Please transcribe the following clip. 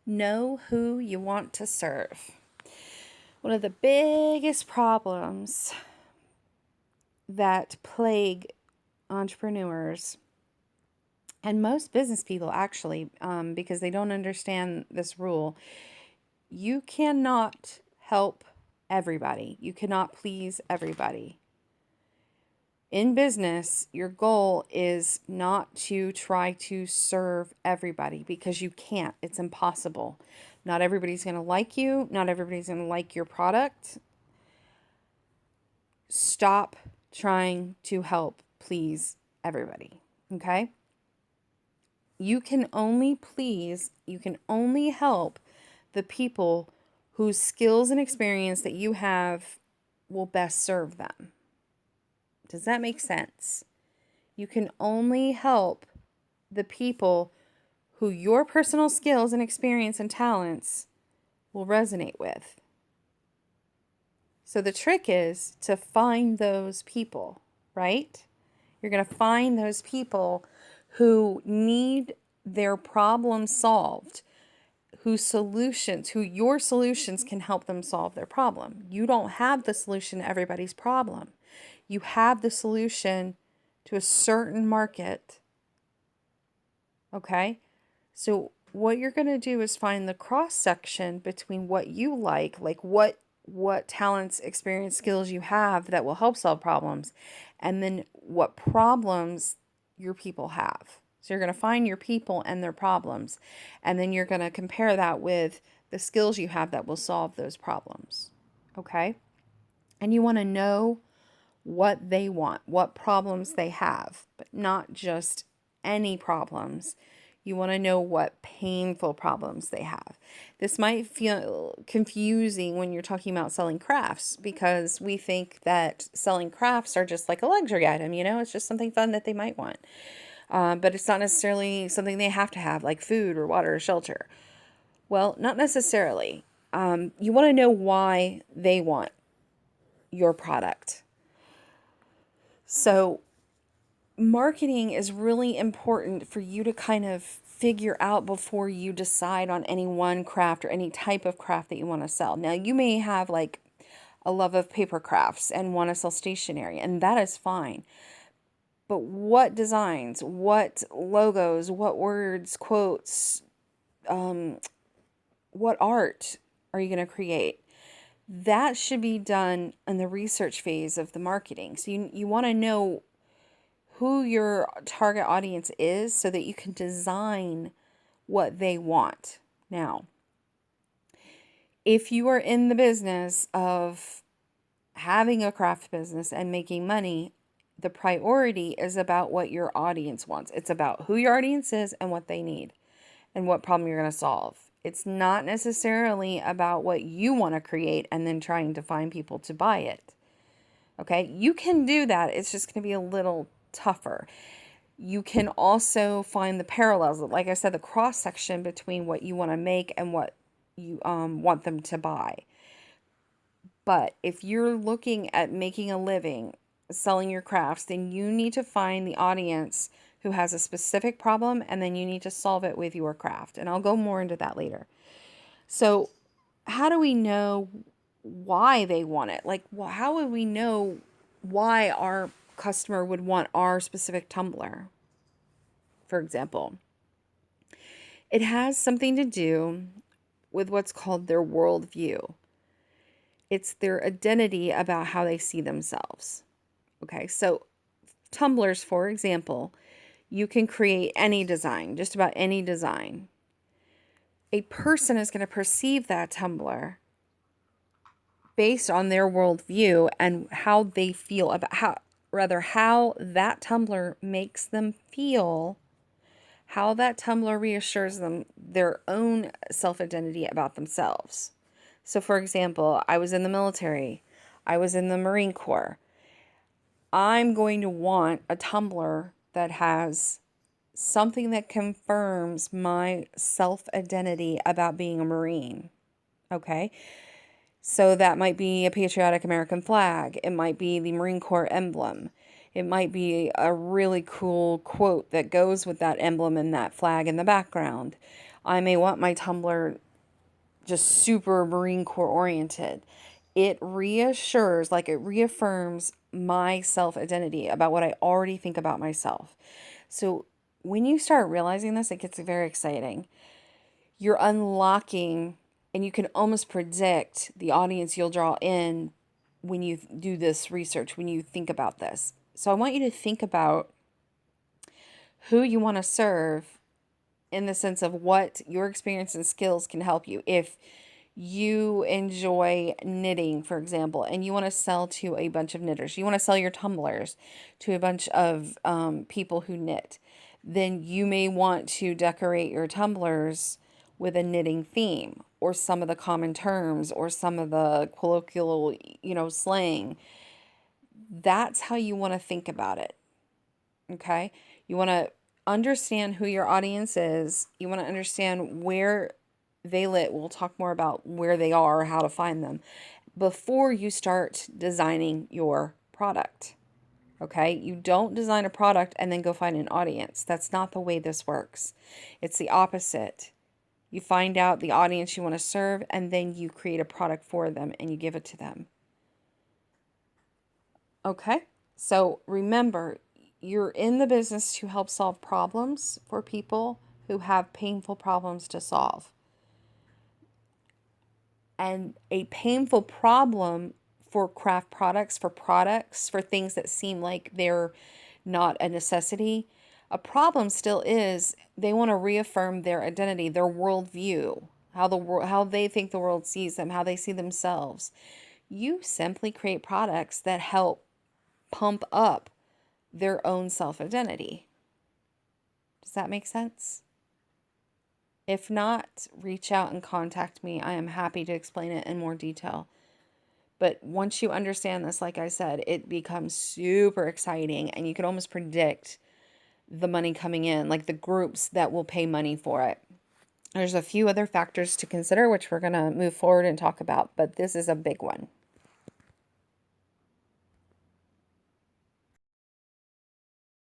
Know who you want to serve. One of the biggest problems that plague entrepreneurs and most business people actually, because they don't understand this rule, you cannot help everybody. You cannot please everybody. In business, your goal is not to try to serve everybody because you can't. It's impossible. Not everybody's going to like you. Not everybody's going to like your product. Stop trying to help please everybody. Okay? You can only help the people whose skills and experience that you have will best serve them. Does that make sense? You can only help the people who your personal skills and experience and talents will resonate with. So the trick is to find those people, right? You're going to find those people who need their problem solved, who your solutions can help them solve their problem. You don't have the solution to everybody's problem. You have the solution to a certain market. Okay? So what you're going to do is find the cross section between what you like what talents, experience, skills you have that will help solve problems, and then what problems your people have. So you're going to find your people and their problems, and then you're going to compare that with the skills you have that will solve those problems. Okay? And you want to know what they want, what problems they have, but not just any problems. You want to know what painful problems they have. This might feel confusing when you're talking about selling crafts because we think that selling crafts are just like a luxury item, it's just something fun that they might want. But it's not necessarily something they have to have, like food or water or shelter. Well, not necessarily. You want to know why they want your product. So marketing is really important for you to kind of figure out before you decide on any one craft or any type of craft that you want to sell. Now, you may have like a love of paper crafts and want to sell stationery, and that is fine. But what designs, what logos, what words, quotes, what art are you going to create? That should be done in the research phase of the marketing. So you want to know who your target audience is so that you can design what they want. Now, if you are in the business of having a craft business and making money, the priority is about what your audience wants. It's about who your audience is and what they need and what problem you're going to solve. It's not necessarily about what you want to create and then trying to find people to buy it. Okay? You can do that. It's just going to be a little tougher. You can also find the parallels, like I said, the cross section between what you want to make and what you want them to buy. But if you're looking at making a living selling your crafts, then you need to find the audience who has a specific problem, and then you need to solve it with your craft. And I'll go more into that later. So how do we know why they want it? Like, well, how would we know why our customer would want our specific tumbler, for example? It has something to do with what's called their worldview. It's their identity about how they see themselves. Okay, so tumblers, for example, you can create any design, just about any design. A person is going to perceive that tumbler based on their worldview and how they feel about how that tumbler makes them feel, how that tumbler reassures them their own self-identity about themselves. So, for example, I was in the military. I was in the Marine Corps. I'm going to want a tumbler that has something that confirms my self-identity about being a Marine. Okay? So that might be a patriotic American flag. It might be the Marine Corps emblem. It might be a really cool quote that goes with that emblem and that flag in the background. I may want my Tumblr just super Marine Corps oriented. It reassures, like it reaffirms my self identity about what I already think about myself. So when you start realizing this, it gets very exciting. You're unlocking, and you can almost predict the audience you'll draw in when you do this research, when you think about this. So I want you to think about who you want to serve in the sense of what your experience and skills can help you. If you enjoy knitting, for example, and you want to sell to a bunch of knitters, you want to sell your tumblers to a bunch of people who knit, then you may want to decorate your tumblers with a knitting theme or some of the common terms or some of the colloquial, slang. That's how you want to think about it. Okay? You want to understand who your audience is. You want to understand where they live. We'll talk more about where they are, how to find them before you start designing your product. Okay? You don't design a product and then go find an audience. That's not the way this works. It's the opposite. You find out the audience you want to serve, and then you create a product for them and you give it to them. Okay? So remember, you're in the business to help solve problems for people who have painful problems to solve. And a painful problem for craft products, for things that seem like they're not a necessity, a problem still is they want to reaffirm their identity, their worldview, how they think the world sees them, how they see themselves. You simply create products that help pump up their own self-identity. Does that make sense? If not, reach out and contact me. I am happy to explain it in more detail. But once you understand this, like I said, it becomes super exciting and you can almost predict the money coming in, like the groups that will pay money for it. There's a few other factors to consider, which we're going to move forward and talk about, but this is a big one.